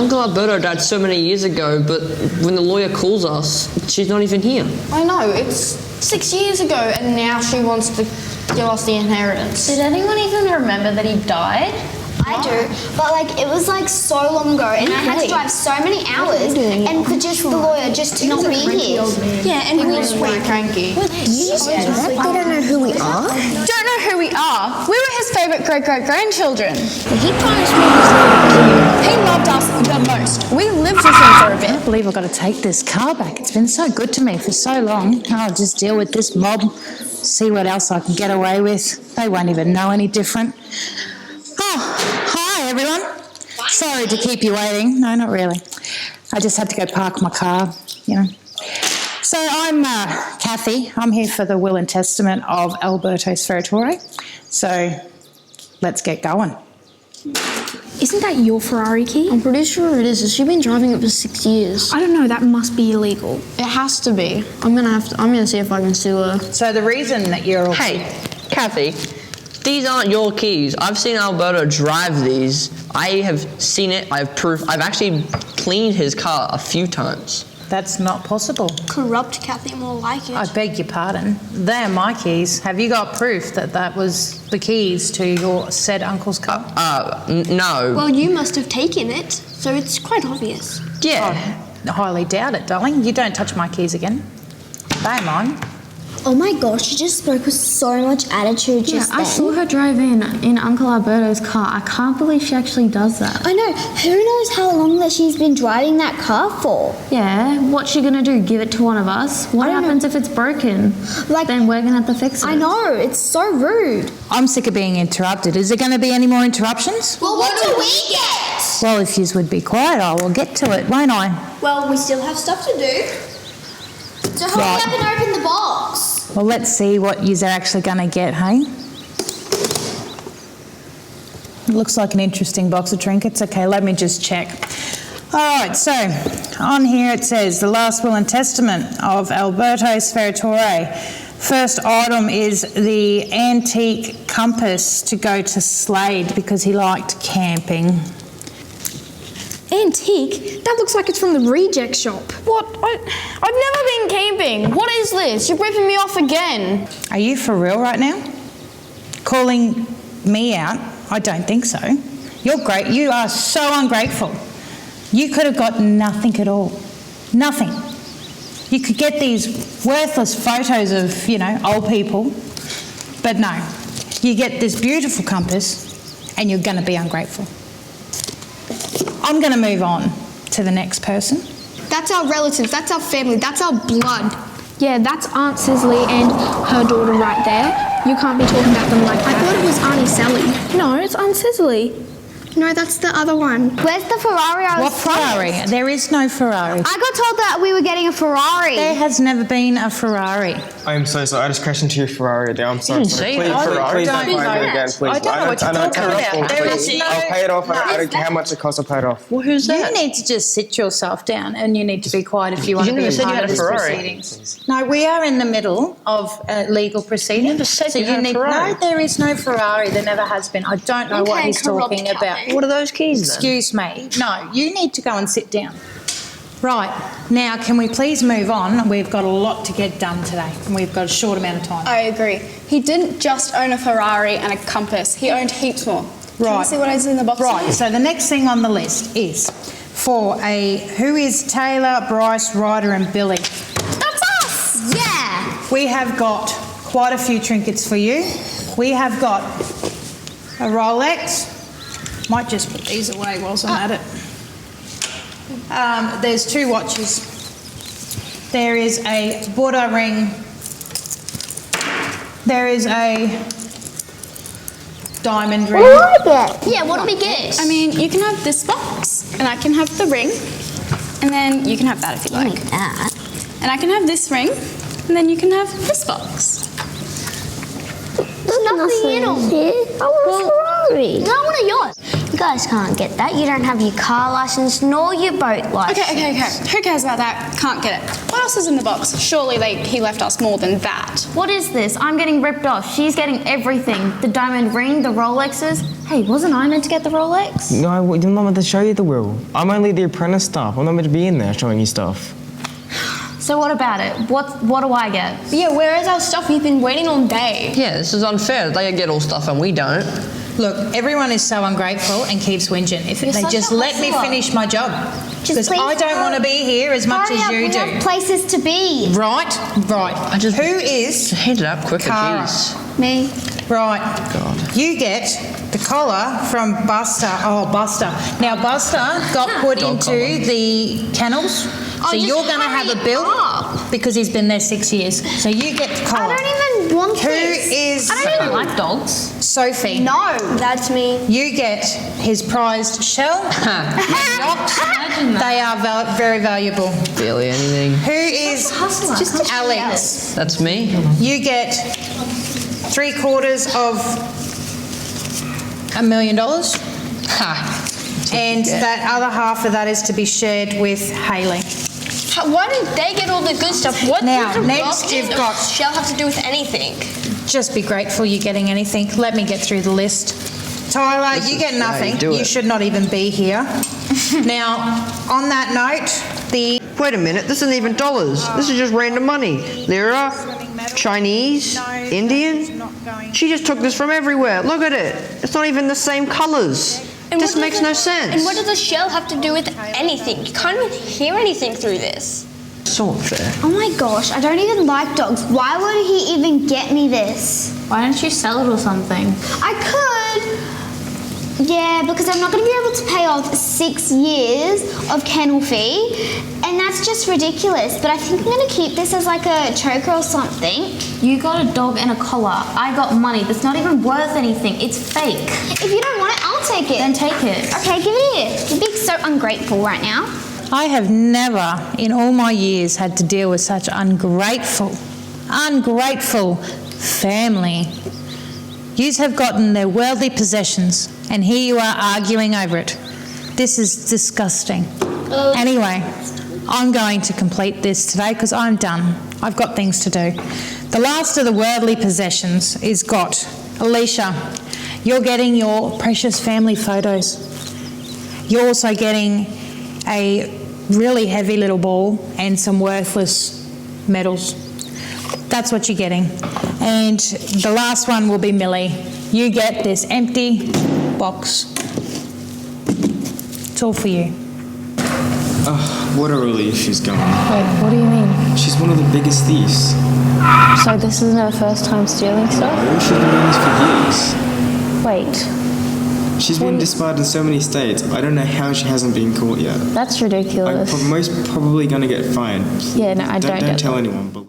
Uncle Alberto died so many years ago, but when the lawyer calls us, she's not even here. I know, it's 6 years ago and now she wants to give us the inheritance. Did anyone even remember that he died? I do, but like it was like so long ago, and I had to drive so many hours, and for just the lawyer just to not be here. Yeah, and we just went cranky. They don't know who we are. Don't know who we are. We were his favourite great-great-grandchildren. He promised me his love. He loved us the most. We lived with him for a bit. I can't believe I've got to take this car back. It's been so good to me for so long. I'll just deal with this mob, see what else I can get away with. They won't even know any different. Oh, hi everyone. Sorry to keep you waiting. No, not really. I just had to go park my car, you know. So I'm Kathy. I'm here for the will and testament of Alberto Sferratore. So let's get going. Isn't that your Ferrari key? I'm pretty sure it is. She's been driving it for 6 years. I don't know, that must be illegal. It has to be. I'm gonna see if I can sue her. So the reason that you're all... Hey, Kathy, these aren't your keys. I've seen Alberto drive these. I have seen it. I have proof. I've actually cleaned his car a few times. That's not possible. Corrupt Kathy, more like it. I beg your pardon. They're my keys. Have you got proof that that was the keys to your said uncle's car? No. Well, you must have taken it, so it's quite obvious. Yeah. I highly doubt it, darling. You don't touch my keys again. They're mine. Oh my gosh, she just spoke with so much attitude just then. I saw her drive in Uncle Alberto's car. I can't believe she actually does that. I know. Who knows how long that she's been driving that car for? Yeah, what's she gonna do? Give it to one of us? What happens if it's broken? Like, then we're gonna have to fix it. I know, it's so rude. I'm sick of being interrupted. Is there going to be any more interruptions? Well, what do we get? Well, if you would be quiet, I will get to it, won't I? Well, we still have stuff to do. So hurry Right. up and open the box. Well, let's see what yous are actually going to get, hey? It looks like an interesting box of trinkets. Okay, let me just check. All right, so on here it says the last will and testament of Alberto Sferratore. First item is the antique compass to go to Slade because he liked camping. Antique? That looks like it's from the reject shop. What? I've never been camping. What is this? You're ripping me off again. Are you for real right now? Calling me out? I don't think so. You're great. You are so ungrateful. You could have got nothing at all. Nothing. You could get these worthless photos of, you know, old people, but no. You get this beautiful compass and you're going to be ungrateful. I'm going to move on to the next person. That's our relatives, that's our family, that's our blood. Yeah, that's Aunt Cicely and her daughter right there. You can't be talking about them like that. I thought it was Auntie Sally. No, it's Aunt Cicely. No, that's the other one. Where's the Ferrari I was What Ferrari? promised? There is no Ferrari. I got told that we were getting a Ferrari. There has never been a Ferrari. I'm so sorry. I just crashed into your Ferrari there. I'm so didn't sorry. say Please, that. please I don't don't find it know. again, please. I don't know what you're talking about. There is no... I'll pay it off. I don't care how much it costs. I'll pay it off. Well, who's that? You need to just sit yourself down and you need to be quiet if you want to be never a said you part had of a this Ferrari. proceedings. No, we are in the middle of legal proceedings. You never said you had a Ferrari. No, there is no Ferrari. There never has been. I don't know what he's talking about. What are those keys then? Excuse me. No, you need to go and sit down. Right, now can we please move on? We've got a lot to get done today and we've got a short amount of time. I agree. He didn't just own a Ferrari and a compass. He owned heaps more. Can you see what is in the box? Right, so the next thing on the list is for who is Taylor, Bryce, Ryder and Billy? That's us! Yeah! We have got quite a few trinkets for you. We have got a Rolex. Might just put these away whilst I'm at it. There's 2 watches. There is a Buddha ring. There is a diamond ring. What do I get? Yeah, what do we get? I mean, you can have this box, and I can have the ring, and then you can have that if you like. That. And I can have this ring, and then you can have this box. There's nothing in them. I want a Ferrari. No, I want a yacht. You guys can't get that. You don't have your car license nor your boat license. Okay. Who cares about that? Can't get it. What else is in the box? Surely he left us more than that. What is this? I'm getting ripped off. She's getting everything. The diamond ring, the Rolexes. Hey, wasn't I meant to get the Rolex? No, I'm not meant to show you the will. I'm only the apprentice staff. I'm not meant to be in there showing you stuff. So what about it? What do I get? Yeah, where is our stuff? We've been waiting all day. Yeah, this is unfair. They get all stuff and we don't. Look, everyone is so ungrateful and keeps whinging. If they such just a let me hustler. finish my job. Because please I don't want to be here as much Hurry as up, you we do. have places to be. Right. just- Who is Hand it up quicker, Cara? jeez. Me. right? God. You get the collar from Buster. Oh, Buster. Now Buster got put Dog into collar. the kennels. So just you're going to have a hurry bill up. because he's been there 6 years. So you get the collar. I don't even want Who this. is I don't like dogs. Sophie? No. That's me. You get his prized shell. They are very valuable. Barely anything. Who is Just Alex? That's me. You get 3/4 of $1 million. Ha. And that other half of that is to be shared with Hayley. Why did they get all the good stuff? What Now, does the next rock you've and the got- shell have to do with anything? Just be grateful you're getting anything. Let me get through the list. Tyler, you get how you nothing. do You it. should not even be here. Now, on that note, the Wait a minute, this isn't even dollars. This is just random money. Lira, Chinese, Indian. She just took this from everywhere. Look at it. It's not even the same colors. This makes no sense. And what does the shell have to do with anything? You can't even hear anything through this. So unfair. Oh my gosh, I don't even like dogs. Why would he even get me this? Why don't you sell it or something? I could. Yeah, because I'm not going to be able to pay off 6 years of kennel fee, and that's just ridiculous. But I think I'm going to keep this as like a choker or something. You got a dog and a collar. I got money that's not even worth anything. It's fake. If you don't want it, I'll take it. Then take it. Okay, give it here. You're being so ungrateful right now. I have never in all my years had to deal with such ungrateful family. Yous have gotten their worldly possessions, and here you are arguing over it. This is disgusting. Anyway, I'm going to complete this today because I'm done. I've got things to do. The last of the worldly possessions is got. Alicia, you're getting your precious family photos. You're also getting a really heavy little ball and some worthless medals. That's what you're getting. And the last one will be Millie. You get this empty box. It's all for you. What a relief she's gone. Wait, what do you mean? She's one of the biggest thieves. So this isn't her first time stealing stuff? She's been doing this for years. Wait, She's been disbarred in so many states. I don't know how she hasn't been caught yet. that's I'm ridiculous. most probably going to get fined. Yeah, no, I don't get Don't tell that. anyone. But